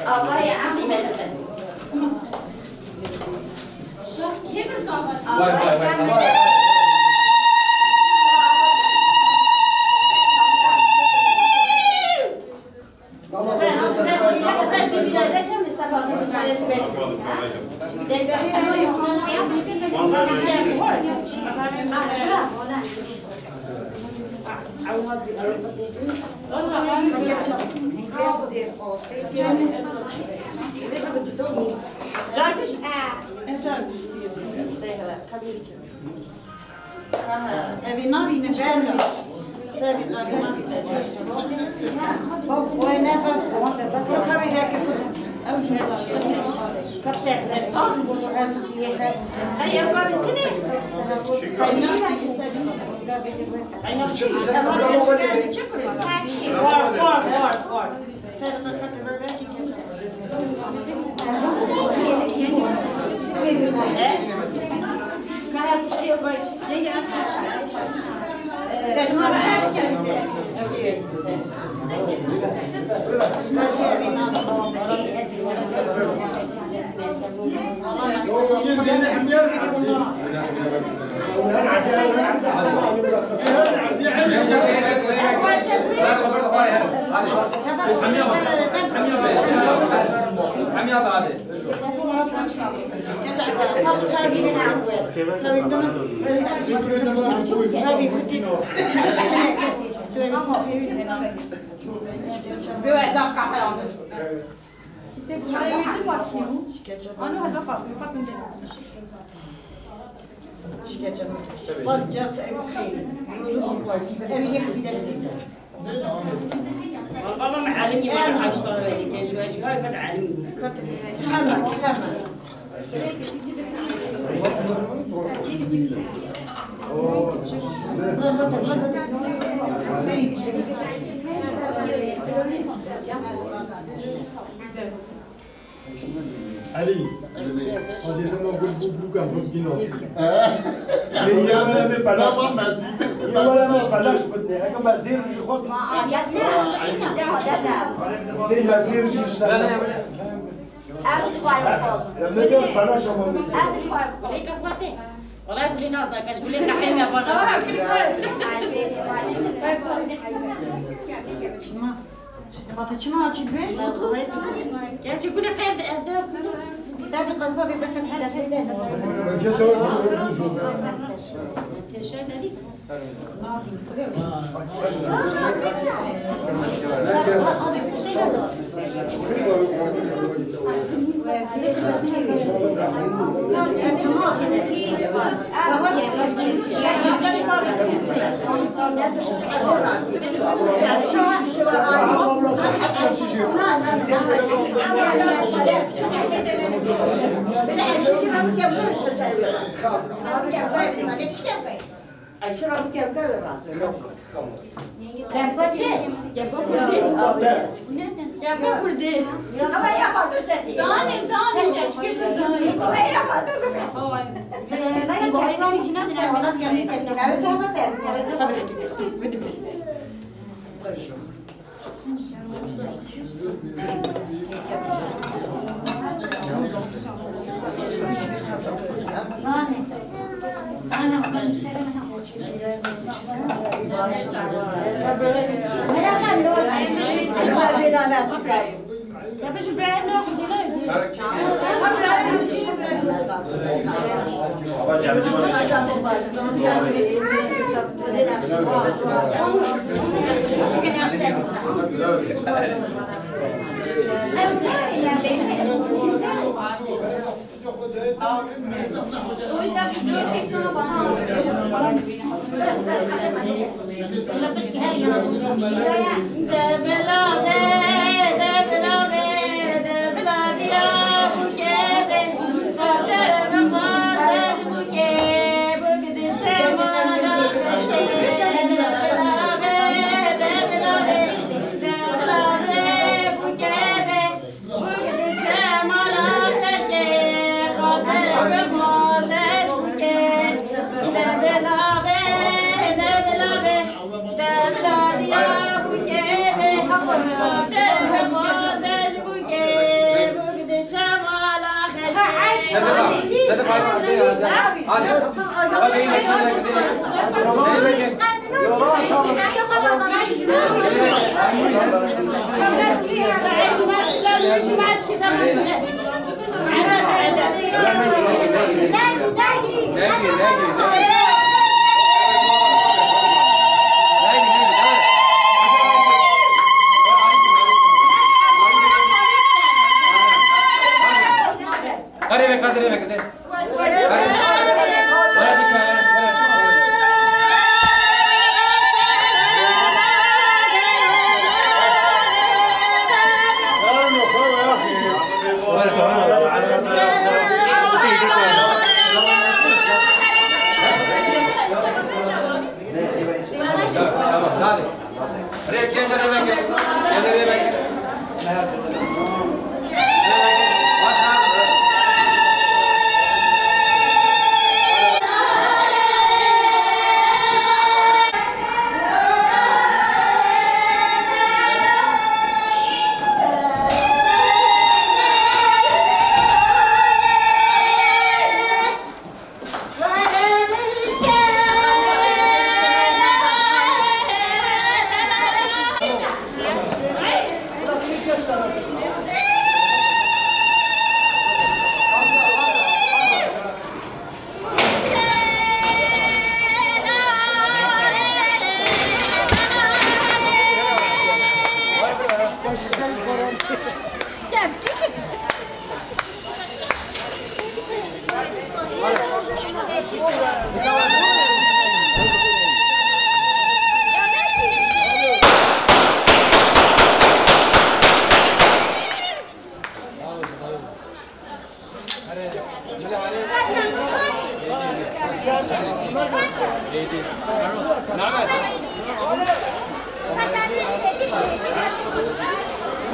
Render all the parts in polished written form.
آقای عمو بابا معلمي ما راح اشتغل هذيك شويه شويه فتعلمي Ali, on dit tellement beaucoup un peu de finance. Mais il y a même pas là. Il y a même pas là, je peux tenir. Comme Azir, je crois. C'est Azir, je sais. Même pas là, je m'en والله يقول لي ناصدة كاش يقول لي نحيم يا بنا فاطمة تشبه يا تقول لي قاعد اهداف صادق كوفي بكره حدا سيدنا انت شاد هذيك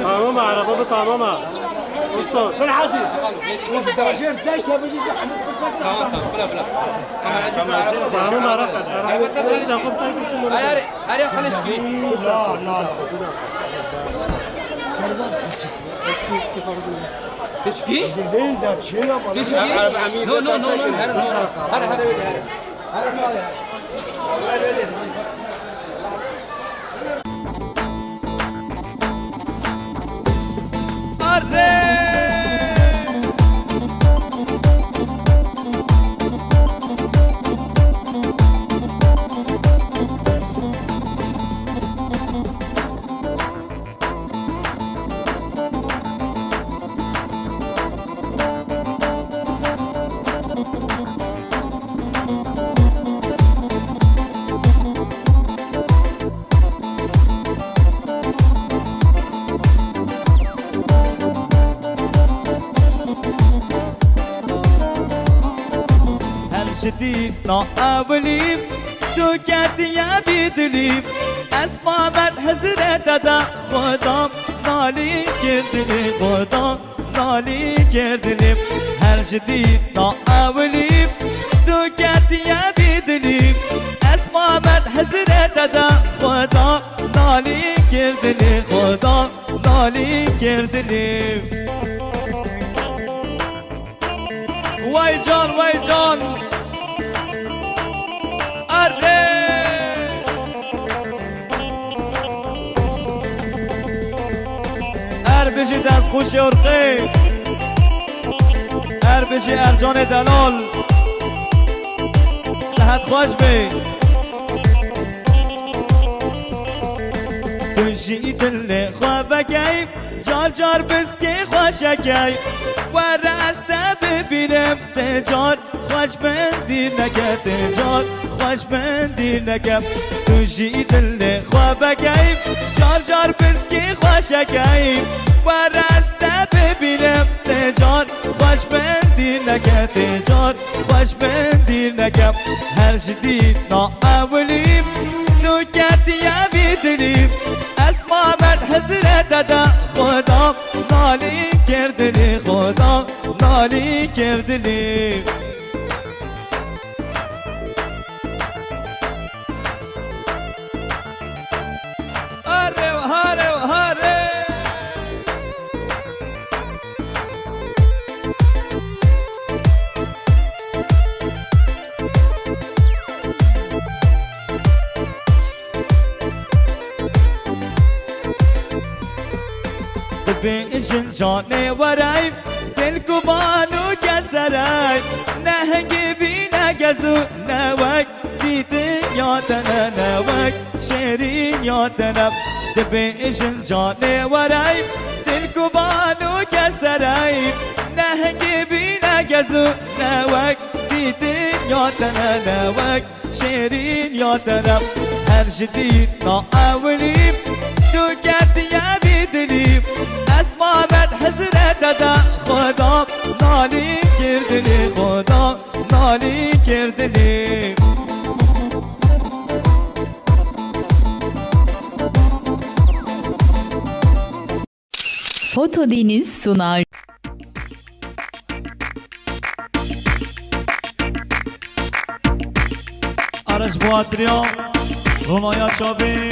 ماما عرفة بطلع ماما وصل في العادي وجير دايكا بيجي يحمل قصك بلا ماما عرفة هاري خليش كي لا تشكي لين دا تشيلا نو هذا صالح جديد نقابلي دوكاتي يا بيدلي اسبابت حزنة دا خدام نالي كردني خدام نالي كردني هر جديد نقابلي دوكاتي يا بيدلي اسبابت حزنة دا خدام نالي كردني خدام نالي كردني واي جان بشی دست خوش ارقی هر بشی ارجان دلال صحت خوش بی توشی دل خوابکی جار جار بسکی خوشکی و رسته ببینم تجار خوش بندی نگه تجار خوش بندی نگه توشی دل خوابکی جار جار بسکی خوشکی و رسته ببینم تجار خوش بندی نگه تجار خوش بندی نگه هر جدید نا اولیم تو کردی بیدلیم اسما من حضرت دا خدا نالی کردلی خدا نالی کردلی آره و هاره و هاره بیشن جانه ورایم دل کو بانو کسرای نهنگ بی نگزو نوک دیده یادنه نوک شیرین یادنه بیشن جانه ورایم دل کو بانو کسرای نهنگ بی نگزو نوک دیده یادنه نوک شیرین یادنه هر جدید نا اولیم تو کردی بیدلیم اسما من حضرت دا خدا نالی کردلی خدا نالی کردلی Foto Deniz sunar. Araç Boğatriyan Ronaya Çabi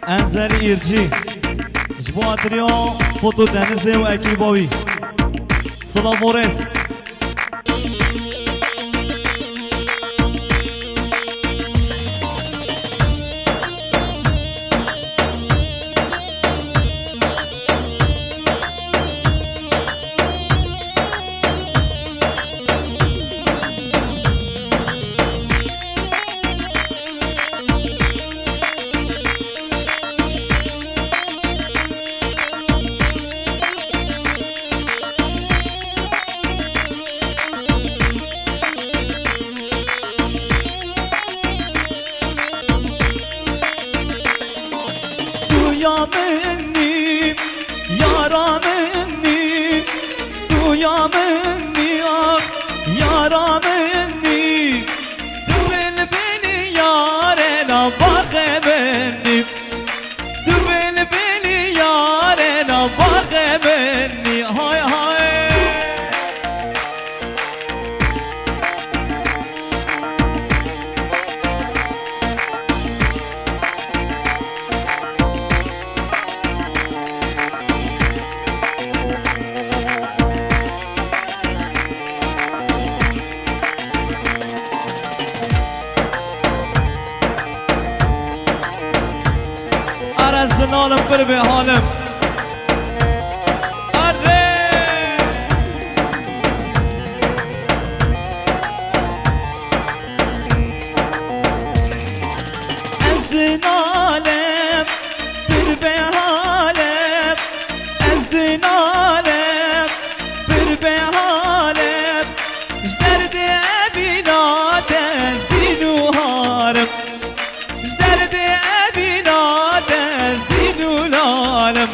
Enzer İrci Boğatriyan Foto Denizli ve Ekibavi Sıla Mores مني يارا مني دويا مني يارا مني دويل بني يارنا باخي مني دويل بني يارنا باخي مني هاي هاي از دنالم بر به حالم از دنالم بر به حالم از دنالم بر به حالم جدرد ابینات از دینو هارم جدرد ابینات از دینو لالم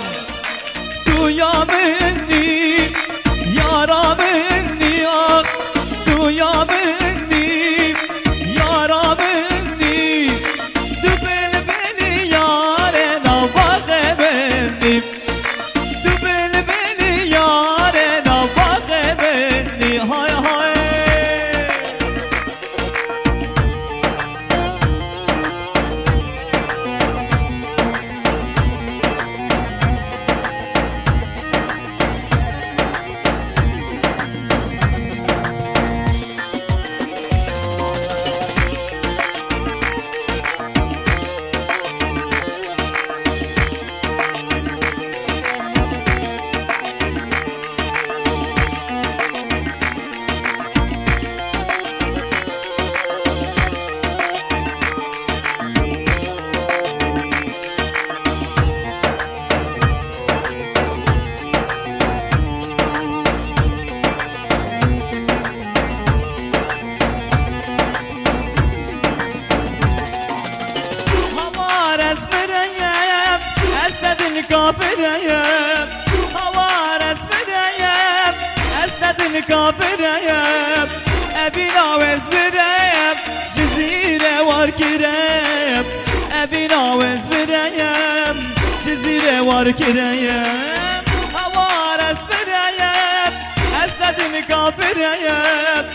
كابريم أبينا وزبريم جزيرة واركريم أبينا وزبريم جزيرة واركريم هوار اسبريم أستدن كابريم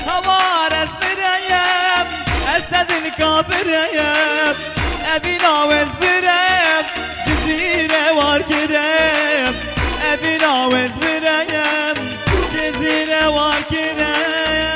هوار اسبريم أستدن كابريم أبينا وزبريم جزيرة واركريم أبينا وزبريم جزيرة واركريم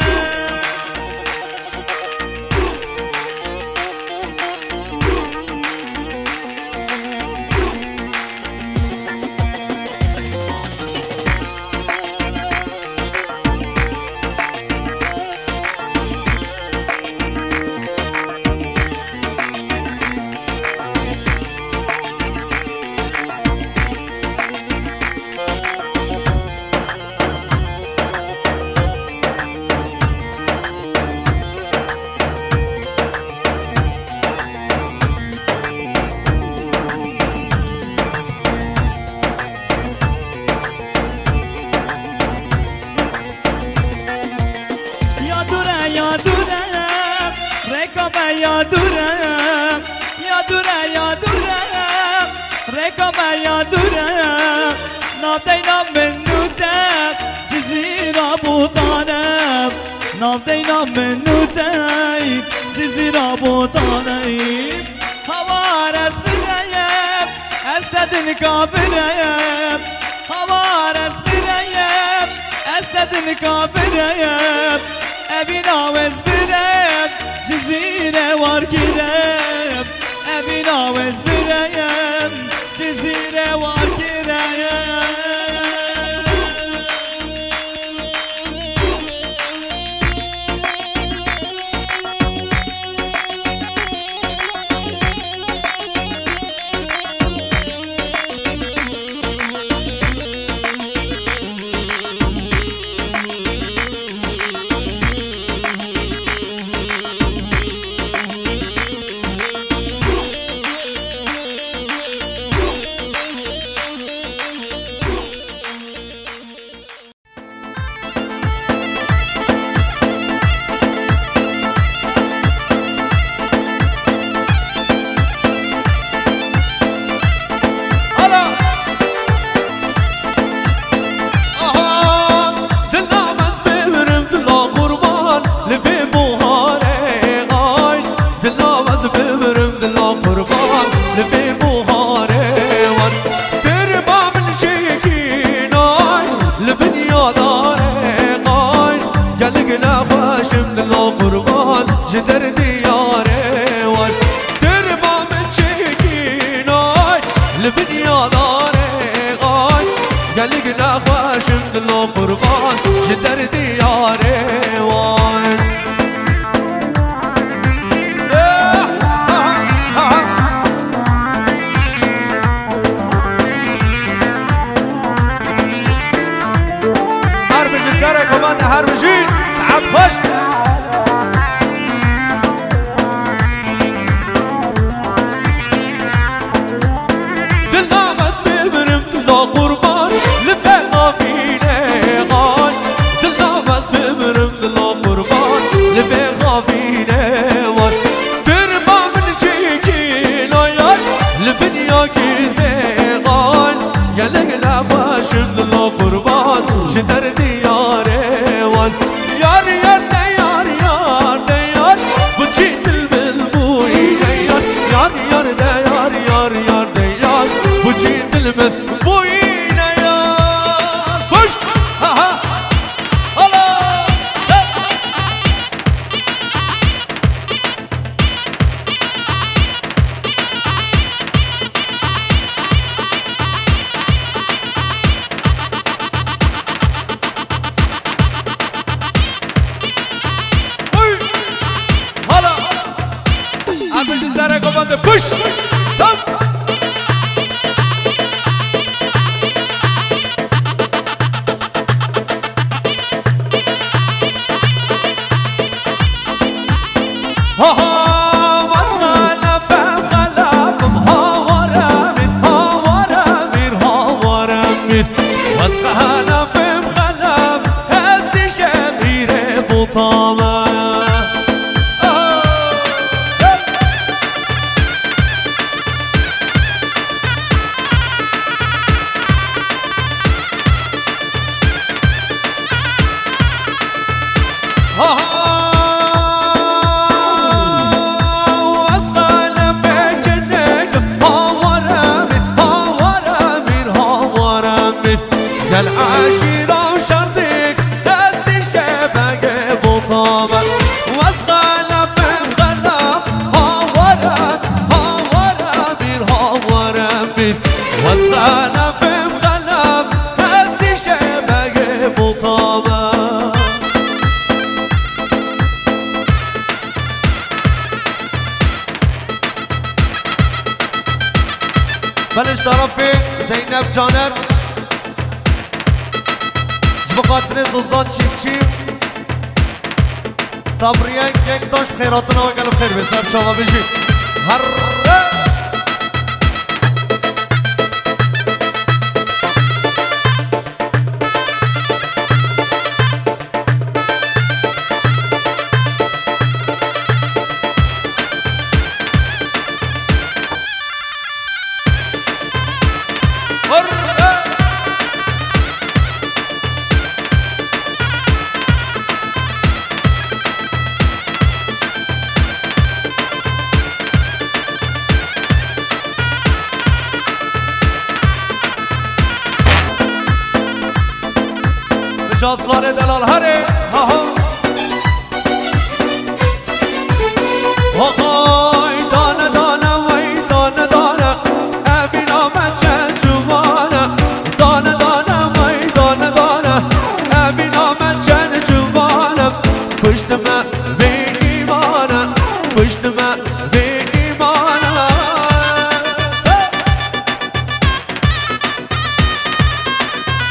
يا دورم يا دورم يا دورم ركب يا دورم نابدينا من نوتم جزيرة بوطانم نابدينا من نوتم جزيرة بوطانم هوار اسبريم استدن كابريم هوار اسبريم استدن كابريم أبينا وزبريم جزيرة واركريم أبينا وزبريم جزيرة واركريم جدر دياري وال تربى من شكيناي لبنيا داري غاي قلقنا خوش من الله قربان جدر دياري وال هربج السرق وما هربجين سعب خوش جدر دياري وان يار يار ديار يار ديار بجيت المذبوي ديار يار يار ديار يار يار ديار بجيت المذبوي ديار خش ها ها الله push! Stop! بالعاشرة وشرطك دستي شبكة بطابة واسخلف مخلف هاورا بير واسخلف مخلف دستي شبكة بطابة بلش طرفي زينب جانب بخاطر زوزان چیپ چیپ صبریان یک داشت خیراتنا و گلو خیر بسر شما بشید هر شاسلار دلال هره ها ها آقای دانه دانه وی دانه دانه ابین آمد چند جوانه دانه دانه وی دانه دانه ابین آمد چند جوانه پشت من به ایمانه پشت من به ایمانه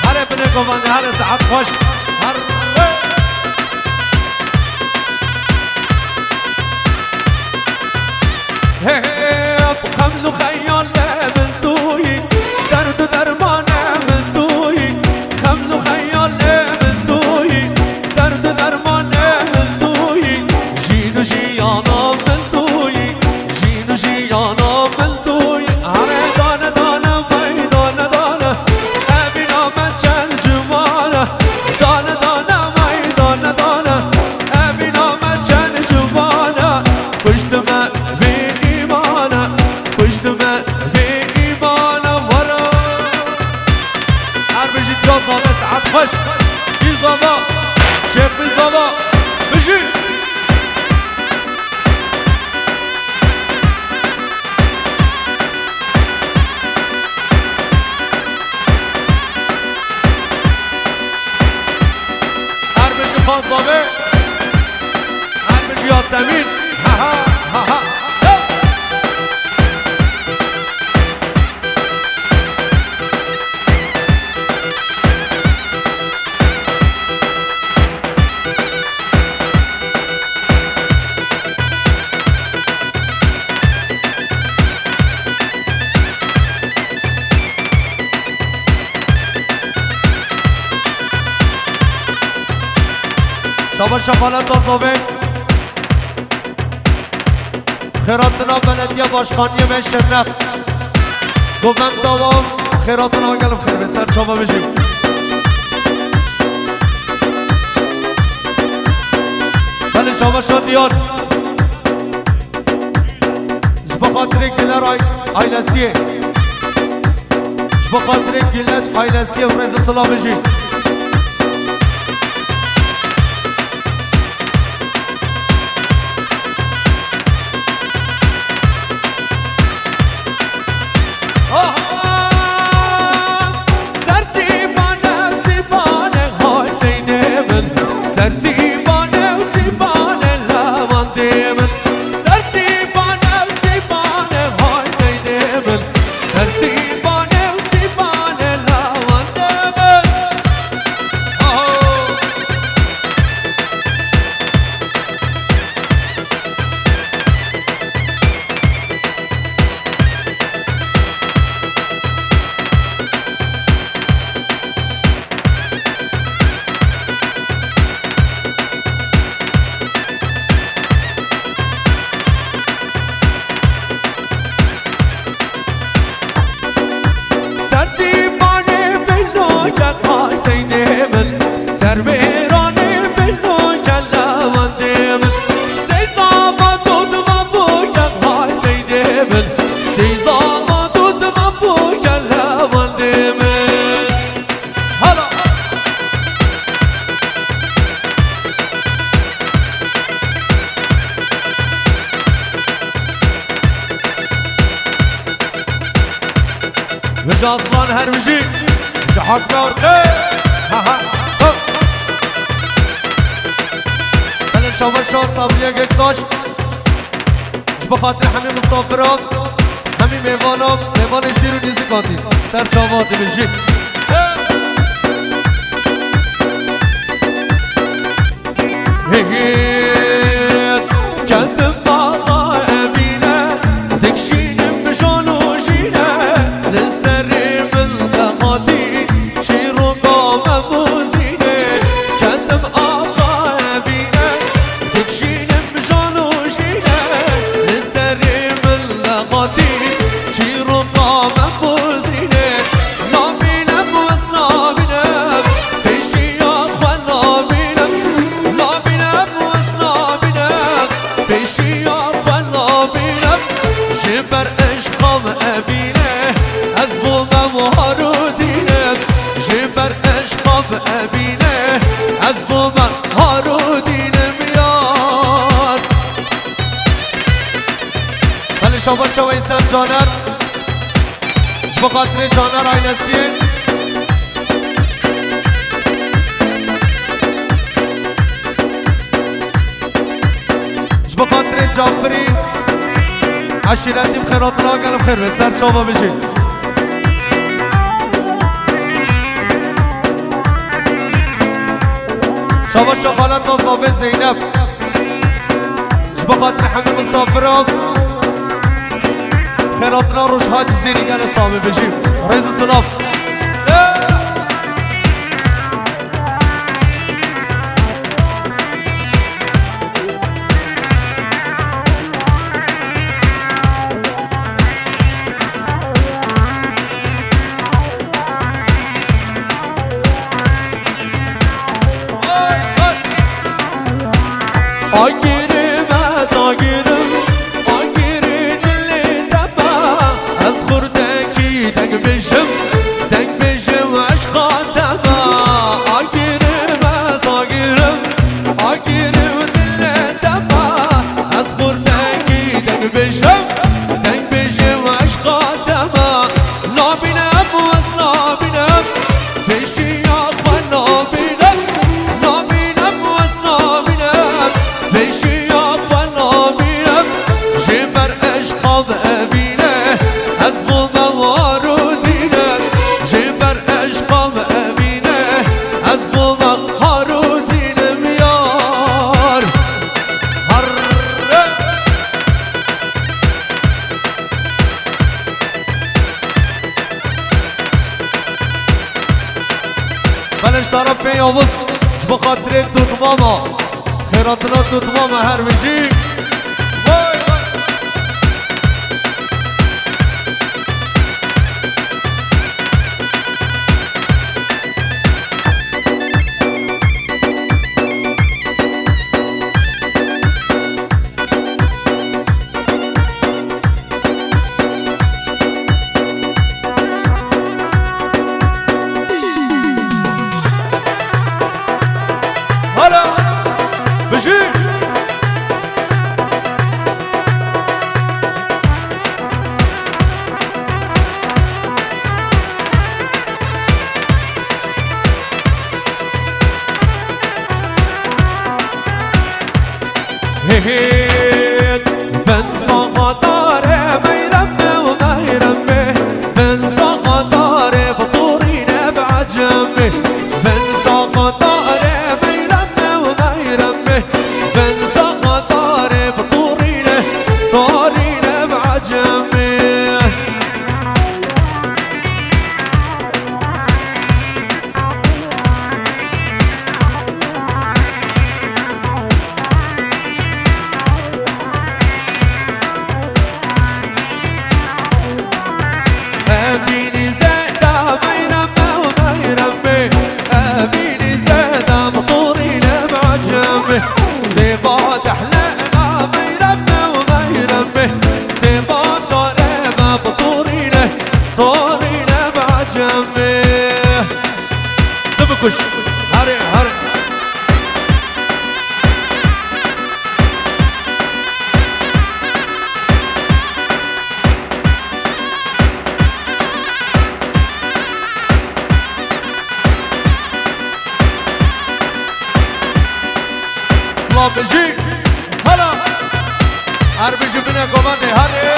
هره بنه گوانه هره ساعت خوش خمل خیال من توی درد و درمان من توی خمل خیال من توی درد و درمان من توی جین و جیانا من توی جین و جیانا من توی هره دانه دانه وی دانه دانه ابین آمد چند جوانه دانه دانه وی دانه دانه ابین آمد چند جوانه پشت من خوش بی زبا شیخ بی زبا بشی هر بشی خان زبه هر بشی یاسمین ها ها ها ها شما شفالت آزاوه خیراتنا بلدیه باشخانیه به شرنخ گوند دوام خیراتنا گلم خیر به سر شما بشیم بله شما شادیان بخاطر گلر آیلسیه بخاطر گلر آیلسیه و رزا سلام بشیم جاصلان هرمجي جحك مورقي ها ها انا شوفا شو صابليا قداش بخاطر همه مسافرام همه میوانم میوانش دیرو نیزی کاتی سر چاواتی بشی کندم باقا ابینه تکشینم جانوشینه لسری من لقاتی شیرو قام موزینه کندم آقا ابینه تکشینم جانوشینه لسری من لقاتی شیرو قام موزینه نابینم وز نابینم پیشی آخوان نابینم نابینم وز نابینم پیشی آخوان نابینم جبر عشقام ابینه از بومم و هارودینم جبر عشقام ابینه از بومم هارودینم یار خلی شما شوی سر جانر شما خاطر جانر آینسیه شما خاطر جعفری عشیرتی بخیرات را گلم خیر به سر شما بشید شما شغالت نصابه زینب شما خاطر همه مسافرات خیراتنا روش حاج زیری گل سامه بشید رئیس سلام آگیرم از آگیرم آگیری دلی دبا از خوردکی دنگ بشم عشقا دبا آگیرم از آگیرم آگیری دلی دبا از خوردکی دنگ بشم عشقا دبا نابینم و از نابینم بشی آخوان نابینم نابینم و از نابینم بشی آخوان نابینم جبر عشقام ابینه از بومم هارودینم جبر عشقام ابینه از بومم هارودینم یار هره بلش طرف یاوز جب خاطر دوت ماما خیراتنا دوت ماما هر بشی وای هلا بشی فنسا قداره میرمه و میرمه فنسا قداره فطورینه بعجمه فنسا قداره میرمه و میرمه فنسا قداره فطورینه بعجمه اسلام بجی هلا هر بجی بینه گمانده هره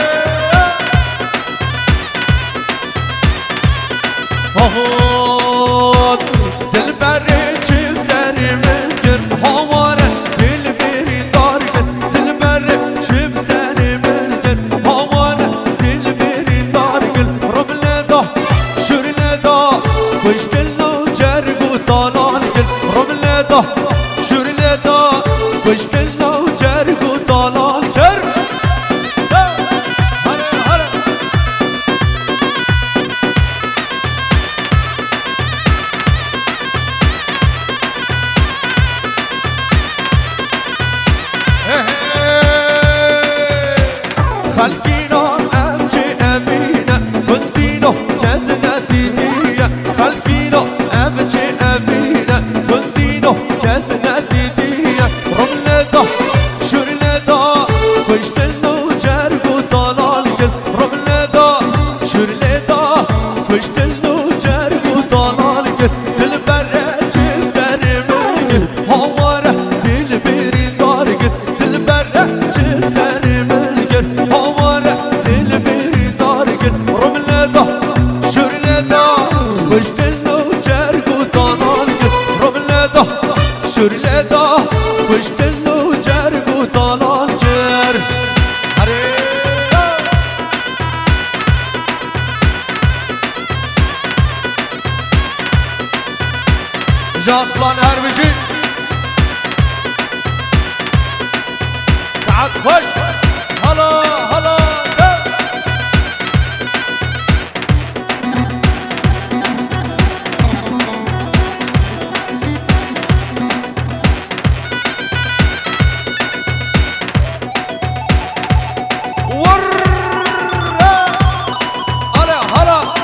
آهود دل بره چیل سری من کن هواره دل بری دار کن دل بره چیل سری من کن هواره دل بری دار کن رب لدا شور لدا خوش دلو جرگو طالان کن رب لدا شور لدا خوش دلو جرگو طالان کن خلقينا أمشي أمينة كنتينو كاسنا ديدية خلقينا أمشي أمينة كنتينو كاسنا ديدية رملة شرلة كشتلو جرقو طلالك رملة شرلة كشتلو جرقو طلالك دلبرة جسر ملك هوارة دلبري دارك دلبرة جسر ملك هوارة دلبري دارك رملة شرلة كشتلو جرقو طلالك رملة شرلة كشتلو جرقو طلالك جافلان هربجي سعد خوش هلا هلا هلا هلا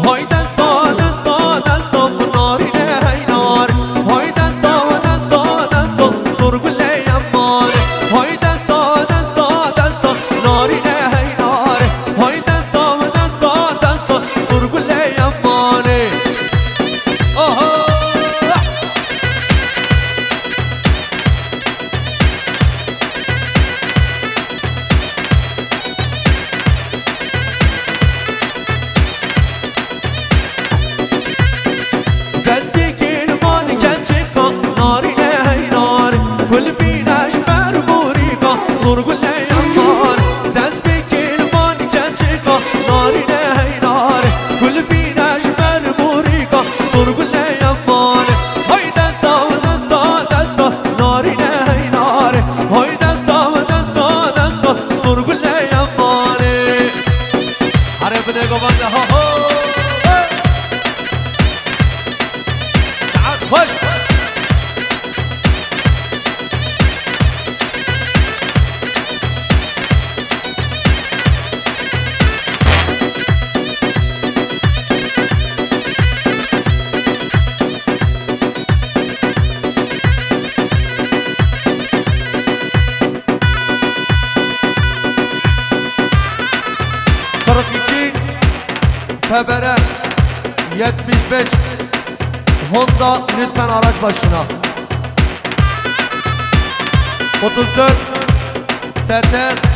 هاي دستا دستا دستا ناري لهي نار هاي دستا دستا دستا سرق لي أمان هاي دستا دستا دستا ناري لهي نار هاي دستا دستا دستا سرق لي أمان دستی گیرمان کنچکا ناری لهی نار گل بینش برموریکا سرگل لیمان دستی گیرمان کنچکا ناری لهی نار گل بینش برموریکا سرگل لیمان های دستا و دستا دستا ناری لهی نار های دستا و دستا دستا سرگل لیمان هره بده گوانده ها ها خوش تركيكي خبره 75 Honda lütfen araç başına 34 Serter